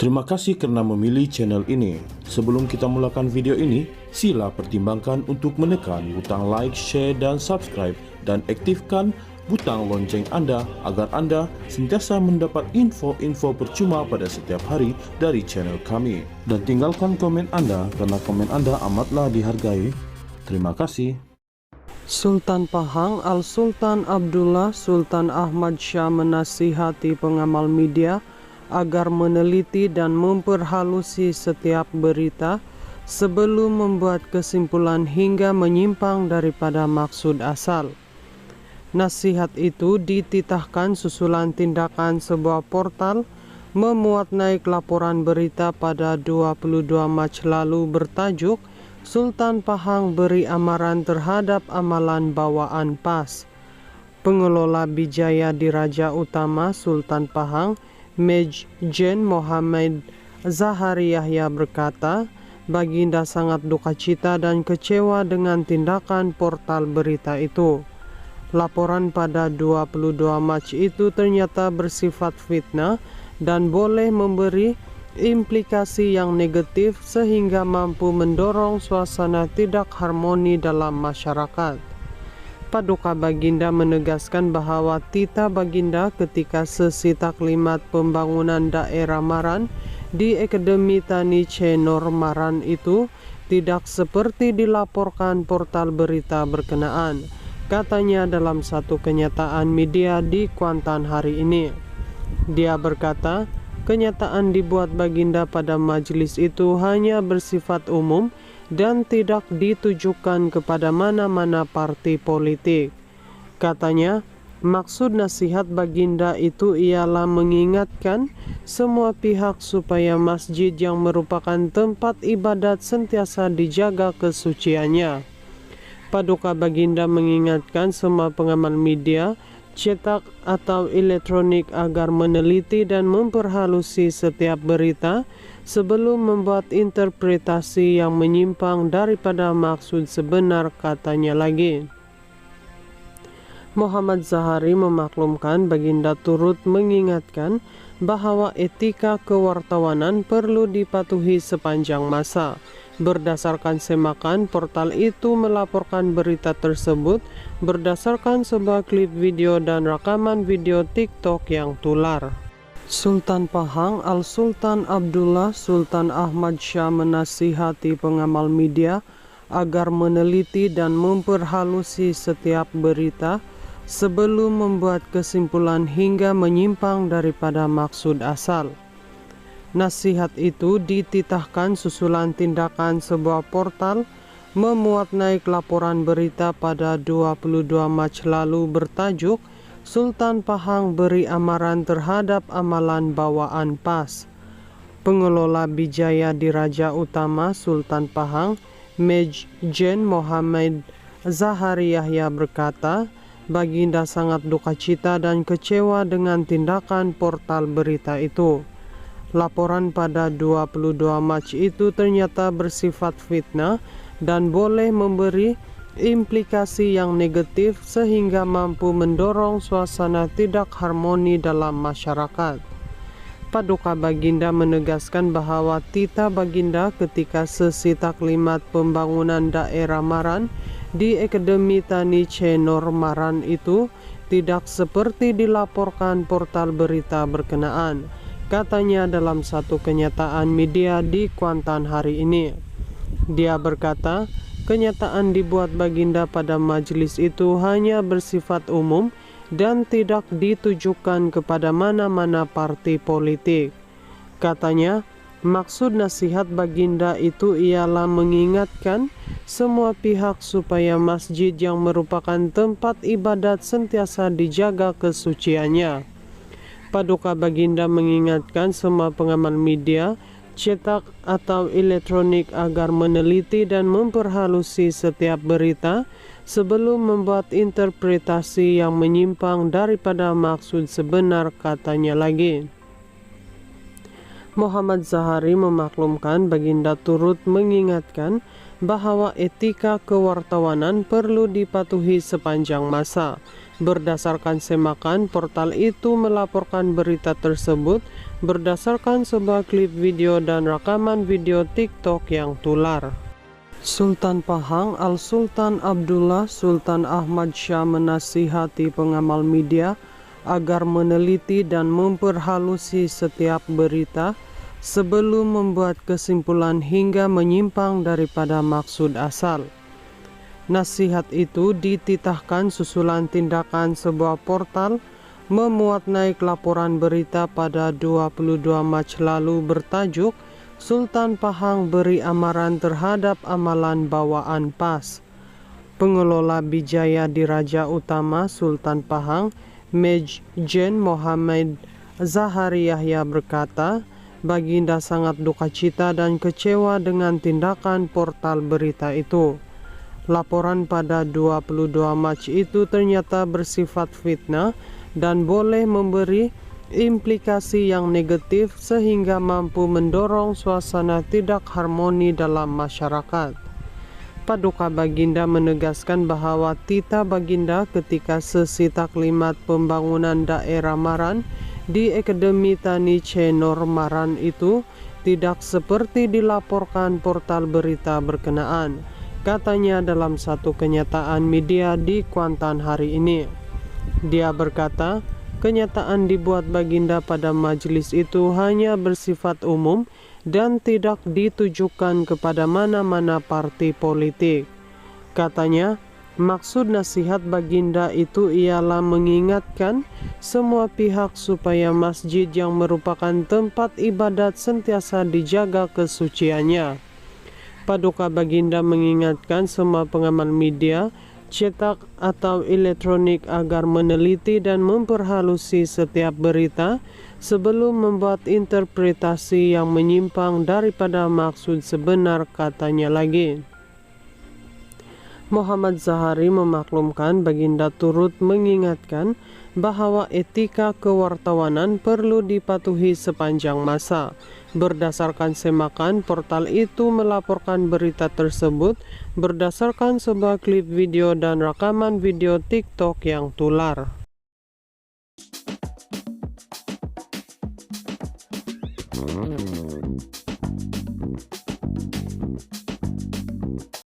Terima kasih karena memilih channel ini. Sebelum kita mulakan video ini, sila pertimbangkan untuk menekan butang like, share, dan subscribe, dan aktifkan butang lonceng Anda agar Anda sentiasa mendapat info-info percuma pada setiap hari dari channel kami. Dan tinggalkan komen Anda karena komen Anda amatlah dihargai. Terima kasih. Sultan Pahang Al-Sultan Abdullah Sultan Ahmad Shah menasihati pengamal media agar meneliti dan memperhalusi setiap berita sebelum membuat kesimpulan hingga menyimpang daripada maksud asal. Nasihat itu dititahkan susulan tindakan sebuah portal memuat naik laporan berita pada 22 Mac lalu bertajuk Sultan Pahang beri amaran terhadap amalan bawaan PAS. Pengelola Bijaya Diraja Utama Sultan Pahang Majjen Mohammed Zahari Yahya berkata, Baginda sangat duka cita dan kecewa dengan tindakan portal berita itu. Laporan pada 22 Mac itu ternyata bersifat fitnah dan boleh memberi implikasi yang negatif sehingga mampu mendorong suasana tidak harmoni dalam masyarakat. Paduka Baginda menegaskan bahwa titah Baginda ketika sesi taklimat pembangunan daerah Maran di Akademi Tani Cenor Maran itu tidak seperti dilaporkan portal berita berkenaan, katanya dalam satu kenyataan media di Kuantan hari ini. Dia berkata, kenyataan dibuat Baginda pada majelis itu hanya bersifat umum dan tidak ditujukan kepada mana-mana parti politik. Katanya, maksud nasihat Baginda itu ialah mengingatkan semua pihak supaya masjid yang merupakan tempat ibadat sentiasa dijaga kesuciannya. Paduka Baginda mengingatkan semua pengamal media, cetak atau elektronik agar meneliti dan memperhalusi setiap berita sebelum membuat interpretasi yang menyimpang daripada maksud sebenar, katanya lagi. Muhammad Zahari memaklumkan Baginda turut mengingatkan bahwa etika kewartawanan perlu dipatuhi sepanjang masa. Berdasarkan semakan, portal itu melaporkan berita tersebut berdasarkan sebuah klip video dan rekaman video TikTok yang tular. Sultan Pahang Al-Sultan Abdullah Sultan Ahmad Shah menasihati pengamal media agar meneliti dan memperhalusi setiap berita sebelum membuat kesimpulan hingga menyimpang daripada maksud asal. Nasihat itu dititahkan susulan tindakan sebuah portal memuat naik laporan berita pada 22 Mac lalu bertajuk Sultan Pahang beri amaran terhadap amalan bawaan PAS. Pengelola Bijaya Diraja Utama Sultan Pahang Majjen Mohammed Zahari Yahya berkata, Baginda sangat duka cita dan kecewa dengan tindakan portal berita itu. Laporan pada 22 Mac itu ternyata bersifat fitnah dan boleh memberi implikasi yang negatif sehingga mampu mendorong suasana tidak harmoni dalam masyarakat. Paduka Baginda menegaskan bahwa titah Baginda ketika sesi taklimat pembangunan daerah Maran di Akademi Tani Cenor Maran itu tidak seperti dilaporkan portal berita berkenaan, katanya dalam satu kenyataan media di Kuantan hari ini. Dia berkata, kenyataan dibuat Baginda pada majelis itu hanya bersifat umum dan tidak ditujukan kepada mana-mana parti politik. Katanya, maksud nasihat Baginda itu ialah mengingatkan semua pihak supaya masjid yang merupakan tempat ibadat sentiasa dijaga kesuciannya. Paduka Baginda mengingatkan semua pengamal media, cetak atau elektronik agar meneliti dan memperhalusi setiap berita sebelum membuat interpretasi yang menyimpang daripada maksud sebenar, katanya lagi. Muhammad Zahari memaklumkan Baginda turut mengingatkan bahwa etika kewartawanan perlu dipatuhi sepanjang masa. Berdasarkan semakan, portal itu melaporkan berita tersebut berdasarkan sebuah klip video dan rekaman video TikTok yang tular. Sultan Pahang Al-Sultan Abdullah Sultan Ahmad Shah menasihati pengamal media agar meneliti dan memperhalusi setiap berita sebelum membuat kesimpulan hingga menyimpang daripada maksud asal. Nasihat itu dititahkan susulan tindakan sebuah portal memuat naik laporan berita pada 22 Mac lalu bertajuk Sultan Pahang beri amaran terhadap amalan bawaan PAS. Pengelola Bijaya Diraja Utama Sultan Pahang Mejjen Muhammad Zahari Yahya berkata, Baginda sangat duka cita dan kecewa dengan tindakan portal berita itu. Laporan pada 22 Mac itu ternyata bersifat fitnah dan boleh memberi implikasi yang negatif sehingga mampu mendorong suasana tidak harmoni dalam masyarakat. Paduka Baginda menegaskan bahwa tita Baginda ketika sesi taklimat pembangunan daerah Maran di Akademi Tani Cenor Maran itu tidak seperti dilaporkan portal berita berkenaan, katanya dalam satu kenyataan media di Kuantan hari ini. Dia berkata, kenyataan dibuat Baginda pada majelis itu hanya bersifat umum dan tidak ditujukan kepada mana-mana partai politik. Katanya, maksud nasihat Baginda itu ialah mengingatkan semua pihak supaya masjid yang merupakan tempat ibadat sentiasa dijaga kesuciannya. Paduka Baginda mengingatkan semua pengamal media, cetak atau elektronik agar meneliti dan memperhalusi setiap berita sebelum membuat interpretasi yang menyimpang daripada maksud sebenar, katanya lagi. Muhammad Zahari memaklumkan Baginda turut mengingatkan bahwa etika kewartawanan perlu dipatuhi sepanjang masa. Berdasarkan semakan, portal itu melaporkan berita tersebut berdasarkan sebuah klip video dan rekaman video TikTok yang tular.